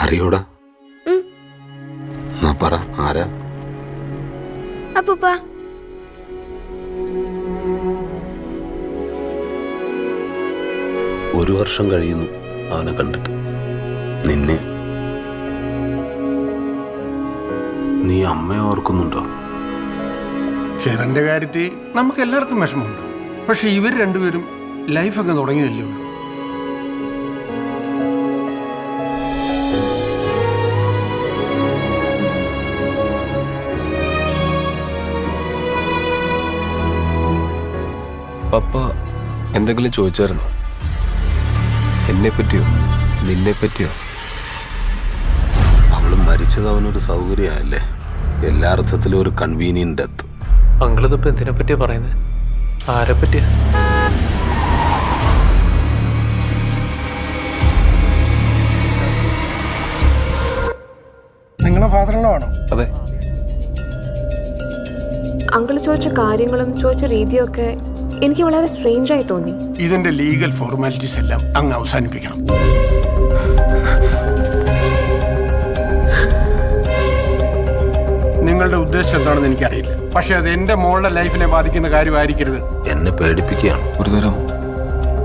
അറിയൂടാ. എന്നാ പറ, ആരാ? അപ്പൂപ്പ. ഒരു വർഷം കഴിയുന്നു അവനെ കണ്ടിട്ട്. നിന്നെ നീ അമ്മയെ ഓർക്കുന്നുണ്ടോ? ഷെറിന്റെ കാര്യത്തിൽ നമുക്ക് എല്ലാവർക്കും വിഷമമുണ്ട്. പക്ഷെ ഇവർ രണ്ടുപേരും ലൈഫൊക്കെ തുടങ്ങിയതല്ലേ ഉള്ളൂ. പപ്പ എന്തെങ്കിലും ചോദിച്ചായിരുന്നോ? എന്നെ പറ്റിയോ നിന്നെ പറ്റിയോ? അവള് മരിച്ചത് അവനൊരു സൗകര്യമല്ലേ, എല്ലാ അർത്ഥത്തിലും ഒരു കൺവീനിയന്റ് ഡെത്ത്. അങ്കിളിതിപ്പോ എന്തിനെ പറ്റിയാ പറയുന്നത്? ആരെ പറ്റിയാ? നിങ്ങളെ ഫാദറിനോ ആണോ? അതെ. അങ്കിൾ ചോദിച്ച കാര്യങ്ങളും ചോദിച്ച രീതിയും ഒക്കെ എനിക്ക് വളരെ സ്ട്രേഞ്ച് ആയി തോന്നി. ഇതിന്റെ ലീഗൽ ഫോർമാലിറ്റീസ് എല്ലാം അങ്ങ് അവസാനിപ്പിക്കണം. നിങ്ങളുടെ ഉദ്ദേശം എന്താണെന്ന് എനിക്കറിയില്ല. പക്ഷെ അത് എന്റെ മോളുടെ ലൈഫിനെ ബാധിക്കുന്ന കാര്യമായിരിക്കരുത്. എന്നെ പേടിപ്പിക്കുകയാണ്, ഒരുതരം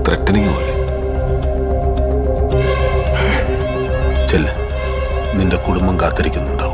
ത്രെട്ടനിങ് പോലെ. ചെല്ല്, നിന്റെ കുടുംബം കാത്തിരിക്കുന്നുണ്ടാവും.